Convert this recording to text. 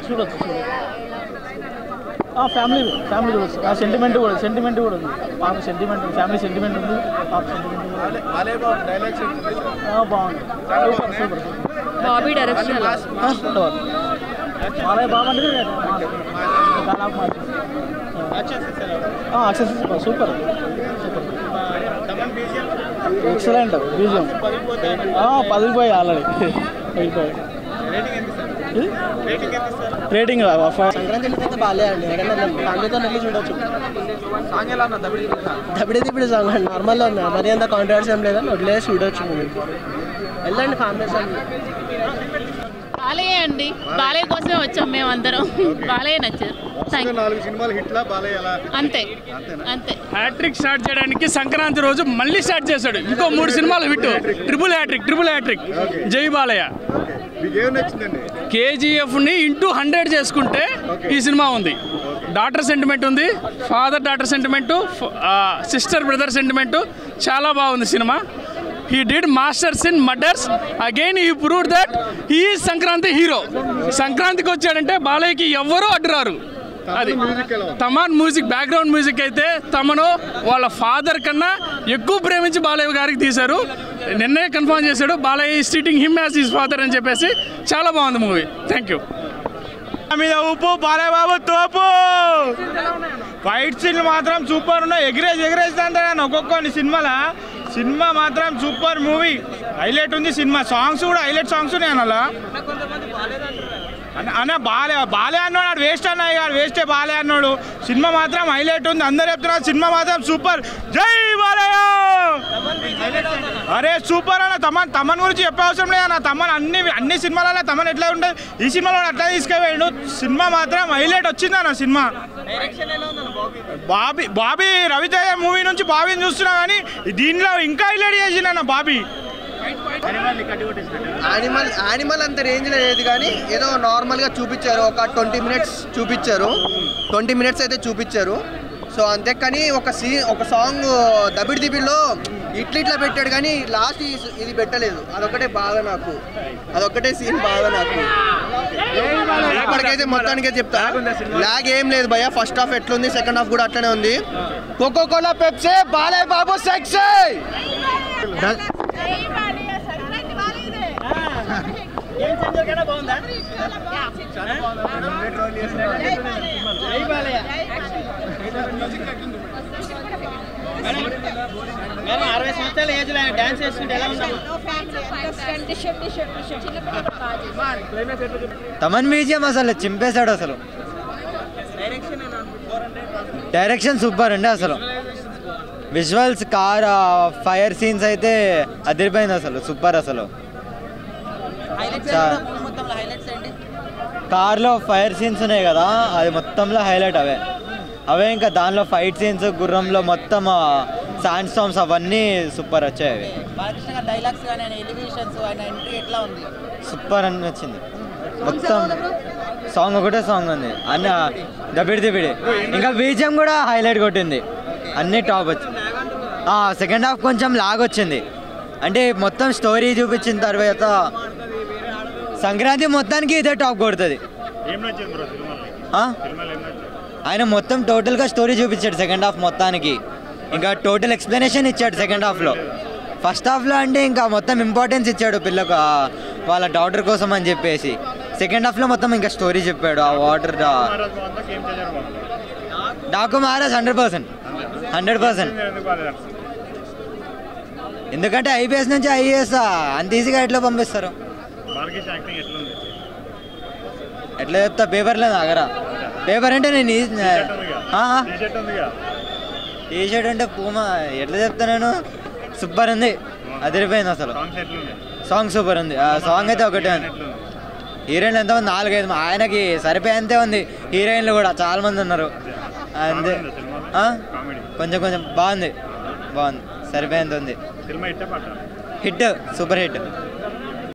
చూడొచ్చు ఫ్యామిలీ చూడొచ్చు. సెంటిమెంట్ కూడా ఉంది. పాప సెంటిమెంట్, ఫ్యామిలీ సెంటిమెంట్ ఉంది. పాప సెంటిమెంట్ బాగుంది. సూపర్. బాబీ డైరెక్షన్ మాలయ్య బాబు అంటే సూపర్ ఎక్సలెంట్ బీజియం 10 పోయి ఆల్రెడీ రేటింగ్ సంక్రాంతి బాగాలేదండి. ఫ్యామిలీతో వెళ్ళి చూడొచ్చు. దబిడి సాంగ్ అండి, నార్మల్గా ఉంది. మరి అంత కాంట్రవర్సీ ఏం లేదని వదిలేసి చూడొచ్చు. వెళ్ళండి ఫ్యామిలీ సాంగ్. బాలయ్య అండి, బాలయ్య కోసమే వచ్చాం మేమందరం. బాలయ్య నచ్చారు. అంతే అంతే. హ్యాట్రిక్ స్టార్ట్ చేయడానికి సంక్రాంతి రోజు మళ్ళీ స్టార్ట్ చేశాడు. ఇంకో 3 సినిమాలు హిట్. Triple hat trick. జై బాలయ్య. కేజీఎఫ్ని ఇంటూ 100 చేసుకుంటే ఈ సినిమా ఉంది. డాటర్ సెంటిమెంట్ ఉంది, father daughter sentiment, sister brother sentiment. చాలా బాగుంది cinema. He did masters in murders. Again he proved that he is Sankranti hero. సంక్రాంతికి వచ్చాడంటే బాలయ్యకి ఎవ్వరూ అడ్డురారు. అది తమన్ మ్యూజిక్, బ్యాక్గ్రౌండ్ మ్యూజిక్ అయితే తమను వాళ్ళ ఫాదర్ కన్నా ఎక్కువ ప్రేమించి బాలయ్య గారికి తీశారు. నిన్నే కన్ఫర్మ్ చేశాడు Balayya is treating him as his father అని చెప్పేసి. చాలా బాగుంది మూవీ. Thank you. మీద ఉప్పు బాలయ్య బాబు తోపు. ఫైట్ సీన్లు మాత్రం సూపర్ ఉన్నాయి. ఎగిరేస్తాను ఒక్కొక్క సినిమా మాత్రం సూపర్ మూవీ. హైలైట్ ఉంది సినిమా. సాంగ్స్ కూడా హైలైట్ సాంగ్స్ ఉన్నాయి అలా. అన్న బాలే అన్నాడు, వేస్ట్ అన్నాడు, వేస్టే బాలే అన్నాడు. సినిమా మాత్రం హైలైట్ ఉంది. అందరు చెప్తున్నారు సినిమా మాత్రం సూపర్. జై బాలయ్య. అరే సూపర్ అన్న. తమన్ గురించి చెప్పే అవసరం లేదన్న. తమన్ అన్ని సినిమాలలో తమన్ ఎట్లా ఉంటుంది, ఈ సినిమాలో అట్లా తీసుకెళ్ళాడు. సినిమా మాత్రం హైలైట్ వచ్చింది అన్న. సినిమా బాబీ రవితేజ మూవీ నుంచి బాబీని చూస్తున్నా కానీ దీనిలో ఇంకా హైలైట్ చేసిందన్న బాబీ. యానిమల్ అంత రేంజ్లో లేదు కానీ ఏదో నార్మల్గా చూపించారు. ఒక 20 మినిట్స్ చూపించారు. 20 మినిట్స్ అయితే చూపించారు. సో అంతే. కానీ ఒక సాంగ్ దబిడిలో ఇట్లా పెట్టాడు కానీ లాస్ట్ ఇది పెట్టలేదు. అదొక్కటే సీన్ బాగా నాకు. ఇప్పటికైతే మొత్తానికే చెప్తా, లాగ్ ఏం లేదు భయ్య. ఫస్ట్ హాఫ్ ఎట్లుంది, సెకండ్ హాఫ్ కూడా అట్లనే ఉంది. Coca Cola Pepsi Balayya Babu sexy. Thaman museum అసలు చింపేశాడు. అసలు డైరెక్షన్ సూపర్ అండి. అసలు విజువల్స్, కార్ ఫైర్ సీన్స్ అయితే అదిరిపోయింది. అసలు సూపర్. అసలు కార్లో ఫైర్ సీన్స్ ఉన్నాయి కదా, అది మొత్తంలో హైలైట్ అవే ఇంకా దానిలో ఫైట్ సీన్స్, గుర్రంలో మొత్తం శాండ్ స్టామ్స్ అవన్నీ సూపర్ వచ్చాయి. సూపర్ అని వచ్చింది. మొత్తం ఒకటే సాంగ్ ఉంది అన్న. దబిడి ఇంకా బీజియం కూడా హైలైట్ కొట్టింది. అన్నీ టాప్ వచ్చింది. సెకండ్ హాఫ్ కొంచెం లాగ్ వచ్చింది. అంటే మొత్తం స్టోరీ చూపించిన తర్వాత సంక్రాంతి మొత్తానికి ఇదే టాప్ కొడుతుంది. ఆయన మొత్తం టోటల్గా స్టోరీ చూపించాడు సెకండ్ హాఫ్ మొత్తానికి. ఇంకా టోటల్ ఎక్స్ప్లెనేషన్ ఇచ్చాడు సెకండ్ హాఫ్లో. ఫస్ట్ హాఫ్లో అంటే ఇంకా మొత్తం ఇంపార్టెన్స్ ఇచ్చాడు పిల్లకు, వాళ్ళ డాటర్ కోసం అని చెప్పేసి. సెకండ్ హాఫ్లో మొత్తం ఇంకా స్టోరీ చెప్పాడు. ఆ వాటర్ డాకు మహారాజ్ 100%. ఎందుకంటే ఐపీఎస్ నుంచి ఐఏఎస్ అంత ఈజీగా ఎట్లా పంపిస్తారు? ఎట్లా చెప్తా, పేపర్ లేదు దగ్గర. పేపర్ అంటే నేను టీ షర్ట్ అంటే పూమా. ఎట్లా చెప్తా నేను? సూపర్ ఉంది, అదిరిపోయింది. అసలు సాంగ్ సూపర్ ఉంది. ఆ సాంగ్ అయితే ఒకటే ఉంది. హీరోయిన్లు ఎంతమంది? 4-5. ఆయనకి సరిపోయేంతే ఉంది. హీరోయిన్లు కూడా చాలా మంది ఉన్నారు. అంతే. కొంచెం బాగుంది. సరిపోయేంత ఉంది. Hit, super hit.